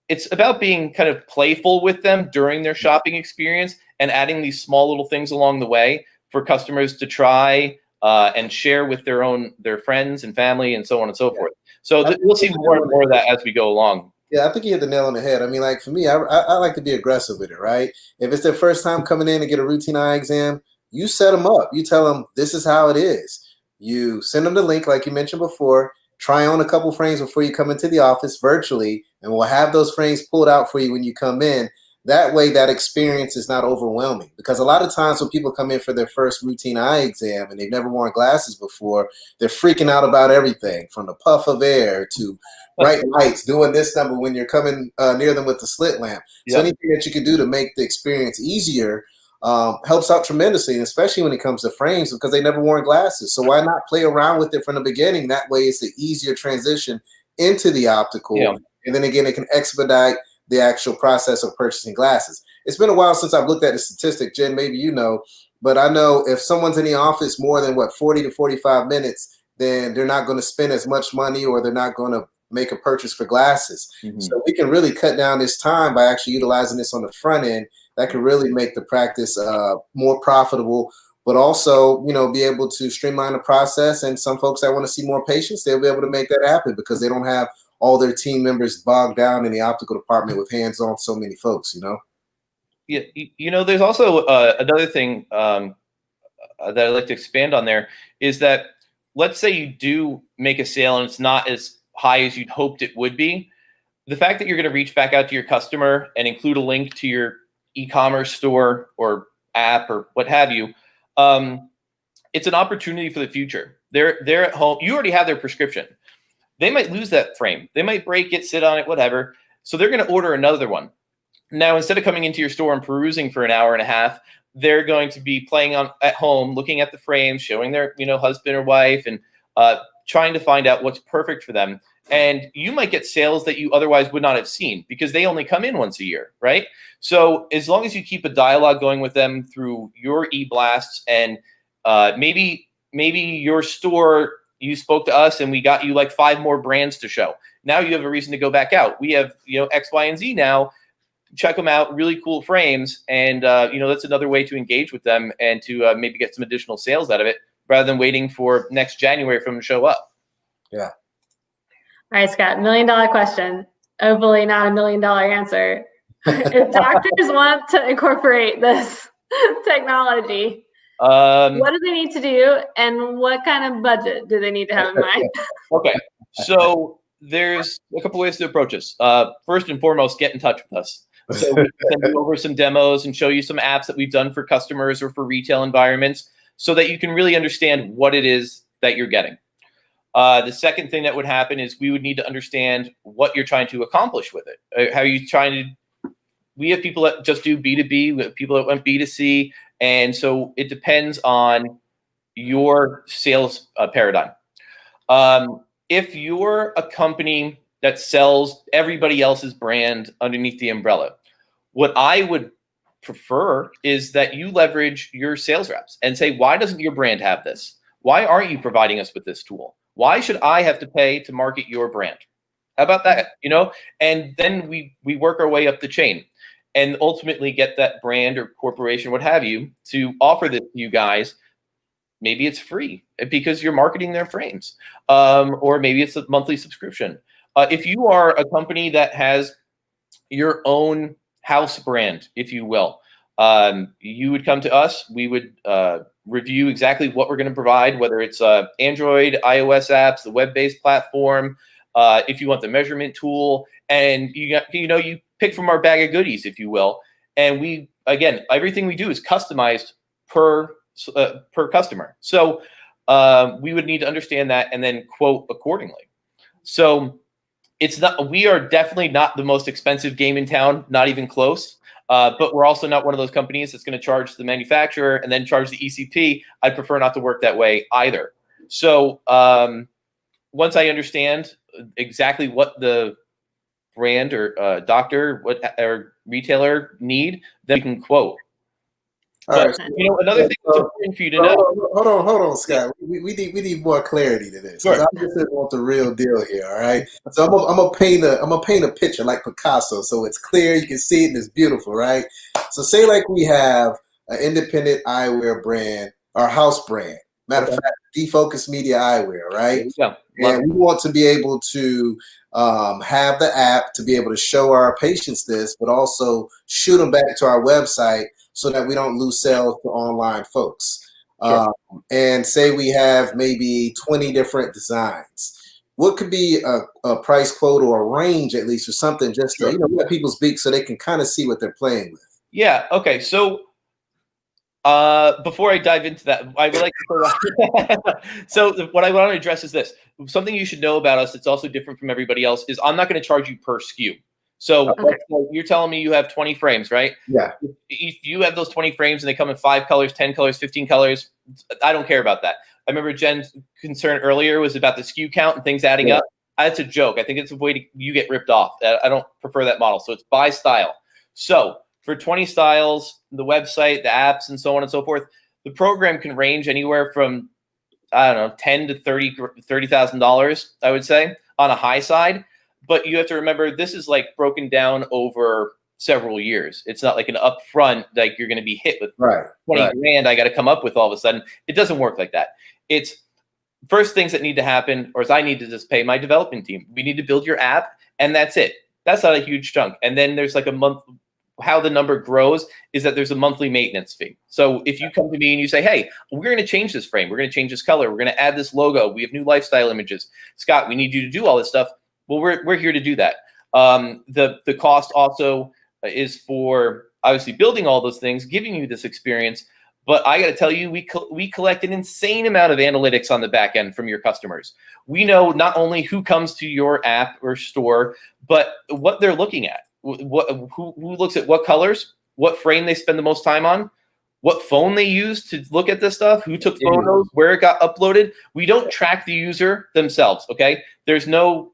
S3: it's about being kind of playful with them during their shopping experience and adding these small little things along the way for customers to try and share with their friends and family and so on and so forth. So we'll see more and more of that as we go along.
S1: Yeah, I think you hit the nail on the head. I mean, like for me, I like to be aggressive with it, right? If it's their first time coming in to get a routine eye exam, you set them up. You tell them this is how it is. You send them the link like you mentioned before. Try on a couple frames before you come into the office virtually, and we'll have those frames pulled out for you when you come in. That way, that experience is not overwhelming. Because a lot of times when people come in for their first routine eye exam and they've never worn glasses before, they're freaking out about everything from the puff of air to bright lights, doing this number when you're coming near them with the slit lamp. Yep. So anything that you can do to make the experience easier helps out tremendously, and especially when it comes to frames, because they never worn glasses. So why not play around with it from the beginning? That way it's an easier transition into the optical. Yeah. And then again, it can expedite the actual process of purchasing glasses. It's been a while since I've looked at the statistic, Jen, maybe but I know if someone's in the office more than 40 to 45 minutes, then they're not going to spend as much money, or they're not going to make a purchase for glasses. Mm-hmm. So we can really cut down this time by actually utilizing this on the front end. That could really make the practice more profitable, but also, be able to streamline the process. And some folks that want to see more patients, they'll be able to make that happen because they don't have all their team members bogged down in the optical department with hands-on so many folks,
S3: Yeah, there's also another thing that I'd like to expand on there is that let's say you do make a sale and it's not as high as you'd hoped it would be. The fact that you're going to reach back out to your customer and include a link to your e-commerce store or app or what have you, it's an opportunity for the future. They're at home. You already have their prescription. They might lose that frame. They might break it, sit on it, whatever. So they're going to order another one. Now, instead of coming into your store and perusing for an hour and a half, they're going to be playing at home, looking at the frames, showing their husband or wife, and trying to find out what's perfect for them. And you might get sales that you otherwise would not have seen because they only come in once a year, right? So as long as you keep a dialogue going with them through your e-blasts, and maybe your store, you spoke to us and we got you like 5 more brands to show. Now you have a reason to go back out. We have X, Y, and Z now. Check them out, really cool frames, and that's another way to engage with them and to maybe get some additional sales out of it rather than waiting for next January for them to show up.
S1: Yeah.
S2: All right, Scott, $1 million question. Hopefully not $1 million answer. If doctors want to incorporate this technology, what do they need to do, and what kind of budget do they need to have in mind?
S3: Okay, so there's a couple ways to approach this. First and foremost, get in touch with us. So we can send you over some demos and show you some apps that we've done for customers or for retail environments so that you can really understand what it is that you're getting. The second thing that would happen is we would need to understand what you're trying to accomplish with it. How are you trying to? We have people that just do B2B, we have people that went B2C, and so it depends on your sales paradigm. If you're a company that sells everybody else's brand underneath the umbrella, what I would prefer is that you leverage your sales reps and say, why doesn't your brand have this? Why aren't you providing us with this tool? Why should I have to pay to market your brand? How about that? You know, and then we work our way up the chain and ultimately get that brand or corporation, what have you, to offer this to you guys. Maybe it's free because you're marketing their frames, or maybe it's a monthly subscription. If you are a company that has your own house brand, if you will, you would come to us. We would review exactly what we're going to provide, whether it's Android, iOS apps, the web-based platform. If you want the measurement tool, and you pick from our bag of goodies, if you will. And we, again, everything we do is customized per customer. So we would need to understand that and then quote accordingly. So we are definitely not the most expensive game in town, not even close. But we're also not one of those companies that's going to charge the manufacturer and then charge the ECP. I'd prefer not to work that way either. So once I understand exactly what the brand or doctor or retailer need, then we can quote.
S1: All right.
S3: Another thing that's important for you to know.
S1: Hold on, Scott. We need more clarity to this.
S3: Sure.
S1: I just want the real deal here. All right. So I'm gonna paint a picture like Picasso, so it's clear, you can see it, and it's beautiful, right? So say like we have an independent eyewear brand, our house brand. Matter of fact, Defocus Media Eyewear, right?
S3: Yeah.
S1: And we want to be able to have the app to be able to show our patients this, but also shoot them back to our website so that we don't lose sales to online folks.
S3: Sure.
S1: And say we have maybe 20 different designs. What could be a price quote or a range at least, or something, just to let people speak so they can kind of see what they're playing with?
S3: Yeah. Okay. So before I dive into that, I would like to so what I want to address is this. Something you should know about us that's also different from everybody else is I'm not going to charge you per SKU. So you're telling me you have 20 frames, right?
S1: Yeah.
S3: If you have those 20 frames and they come in 5 colors, 10 colors, 15 colors, I don't care about that. I remember Jen's concern earlier was about the SKU count and things adding up. That's a joke. I think it's a way you get ripped off. I don't prefer that model. So it's by style. So for 20 styles, the website, the apps, and so on and so forth, the program can range anywhere from, I don't know, $10,000 to $30,000, I would say, on a high side. But you have to remember, this is like broken down over several years. It's not like an upfront, like you're going to be hit with 20 grand. I got to come up with all of a sudden. It doesn't work like that. It's first things that need to happen, or is I need to just pay my development team. We need to build your app, and that's it. That's not a huge chunk. And then there's like a month. How the number grows is that there's a monthly maintenance fee. So if you come to me and you say, hey, we're going to change this frame, we're going to change this color, we're going to add this logo, we have new lifestyle images, Scott, we need you to do all this stuff. Well, we're here to do that. The cost also is for obviously building all those things, giving you this experience. But I got to tell you, we collect an insane amount of analytics on the back end from your customers. We know not only who comes to your app or store, but what they're looking at. Who looks at what colors, what frame they spend the most time on, what phone they use to look at this stuff, who took photos, where it got uploaded. We don't track the user themselves, okay? There's no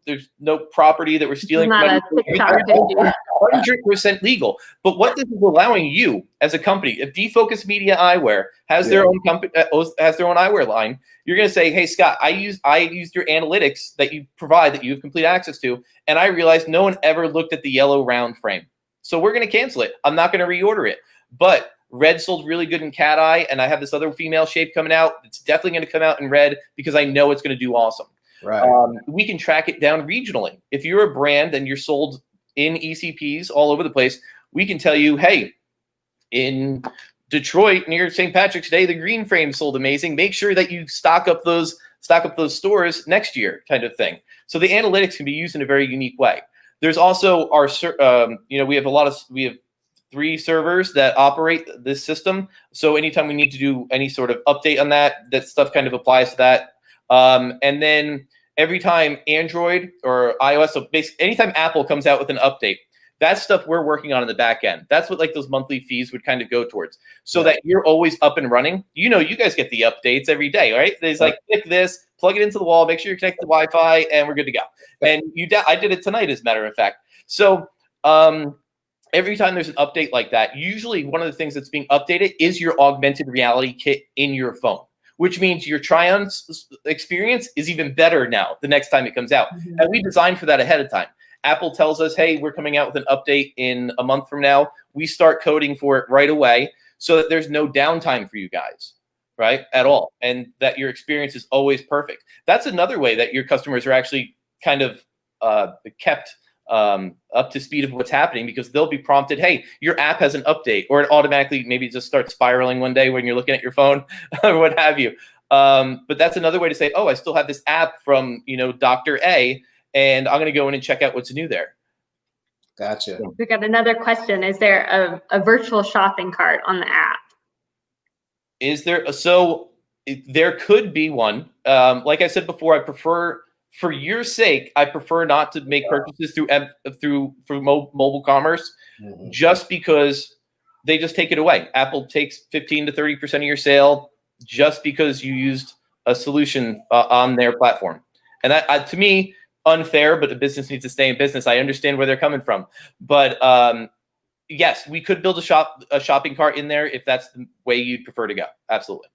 S3: property that we're stealing.
S2: Not a TikTok video.
S3: 100% legal. But what this is allowing you as a company, if Defocus Media Eyewear has their own company, has their own eyewear line, you're going to say, hey, Scott, I used your analytics that you provide, that you have complete access to, and I realized no one ever looked at the yellow round frame. So we're going to cancel it. I'm not going to reorder it. But red sold really good in cat eye, and I have this other female shape coming out. It's definitely going to come out in red because I know it's going to do awesome.
S1: Right.
S3: We can track it down regionally. If you're a brand and you're sold in ECPs all over the place, we can tell you, hey, in Detroit near St. Patrick's Day, the green frame sold amazing. Make sure that you stock up those stores next year, kind of thing. So the analytics can be used in a very unique way. There's also our, we have 3 servers that operate this system. So anytime we need to do any sort of update on that, that stuff kind of applies to that. And then every time Android or iOS, so basically anytime Apple comes out with an update, that's stuff we're working on in the back end. That's what like those monthly fees would kind of go towards, so that you're always up and running. You know, you guys get the updates every day, right? There's like, click this, plug it into the wall, make sure you're connected to Wi-Fi, and we're good to go. And I did it tonight, as a matter of fact. So every time there's an update like that, usually one of the things that's being updated is your augmented reality kit in your phone. which means your try-on experience is even better now the next time it comes out.
S2: Mhm.
S3: And we designed for that ahead of time. Apple tells us, hey, we're coming out with an update in a month from now. We start coding for it right away so that there's no downtime for you guys, right, at all, and that your experience is always perfect. That's another way that your customers are actually kind of kept up to speed of what's happening, because they'll be prompted, hey, your app has an update, or it automatically maybe just starts spiraling one day when you're looking at your phone or what have you. But that's another way to say, oh, I still have this app from, Dr. A, and I'm going to go in and check out what's new there.
S1: Gotcha.
S2: We got another question. Is there a virtual shopping cart on the app?
S3: Is there? So there could be one. Like I said before, I prefer, for your sake, I prefer not to make purchases through mobile commerce, just because they just take it away. Apple takes 15 to 30% of your sale just because you used a solution on their platform, and that, to me, unfair. But the business needs to stay in business. I understand where they're coming from, but yes, we could build a shopping cart in there if that's the way you'd prefer to go. Absolutely.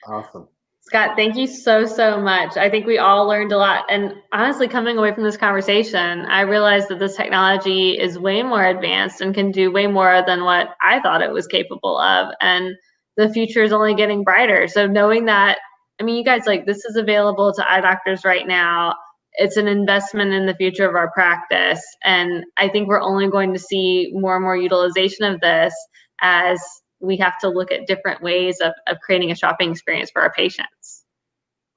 S1: Awesome.
S2: Scott, thank you so, so much. I think we all learned a lot. And honestly, coming away from this conversation, I realized that this technology is way more advanced and can do way more than what I thought it was capable of. And the future is only getting brighter. So knowing that, I mean, you guys, like, this is available to eye doctors right now. It's an investment in the future of our practice. And I think we're only going to see more and more utilization of this as we have to look at different ways of creating a shopping experience for our patients.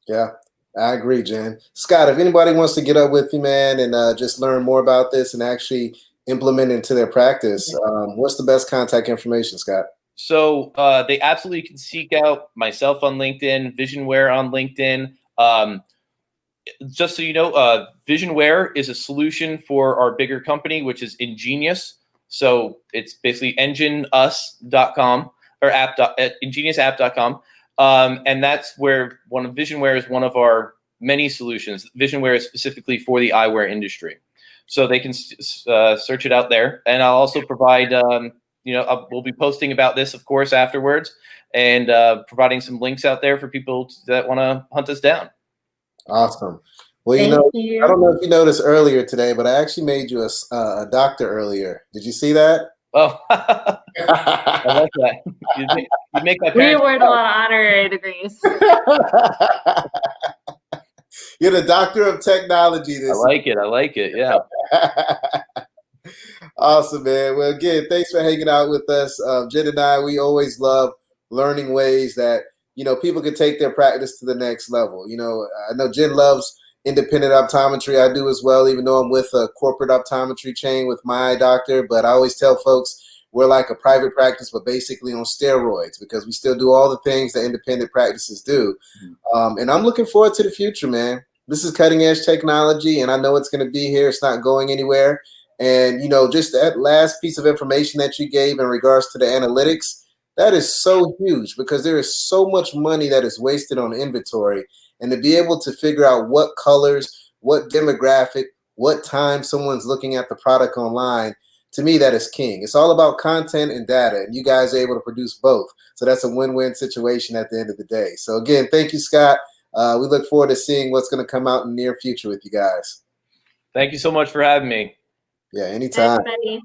S1: Yeah, I agree, Jen. Scott, if anybody wants to get up with you, man, and just learn more about this and actually implement it into their practice, what's the best contact information, Scott?
S3: So they absolutely can seek out myself on LinkedIn, Visionware on LinkedIn. Just so you know, Visionware is a solution for our bigger company, which is Ingenious. So it's basically engineus.com or ingeniousapp.com. And that's where Visionware is one of our many solutions. Visionware is specifically for the eyewear industry. So they can search it out there. And I'll also provide, we'll be posting about this, of course, afterwards, and providing some links out there for people that want to hunt us down.
S1: Awesome. Well,
S2: Thank you.
S1: I don't know if you noticed earlier today, but I actually made you a doctor earlier. Did you see that?
S3: Oh, I like that. You make my
S2: We
S3: parents
S2: award a lot of honorary degrees.
S1: You're the doctor of technology.
S3: I like it. Yeah.
S1: Awesome, man. Well, again, thanks for hanging out with us. Jen and I, we always love learning ways that, people can take their practice to the next level. I know Jen loves independent optometry. I do as well, even though I'm with a corporate optometry chain with my eye doctor. But I always tell folks we're like a private practice, but basically on steroids, because we still do all the things that independent practices do. And I'm looking forward to the future, man. This is cutting edge technology, and I know it's going to be here. It's not going anywhere. And, just that last piece of information that you gave in regards to the analytics, that is so huge, because there is so much money that is wasted on inventory. And to be able to figure out what colors, what demographic, what time someone's looking at the product online, to me, that is king. It's all about content and data, and you guys are able to produce both. So that's a win-win situation at the end of the day. So again, thank you, Scott. We look forward to seeing what's going to come out in the near future with you guys.
S3: Thank you so much for having me.
S1: Yeah, anytime.
S2: Thanks, buddy.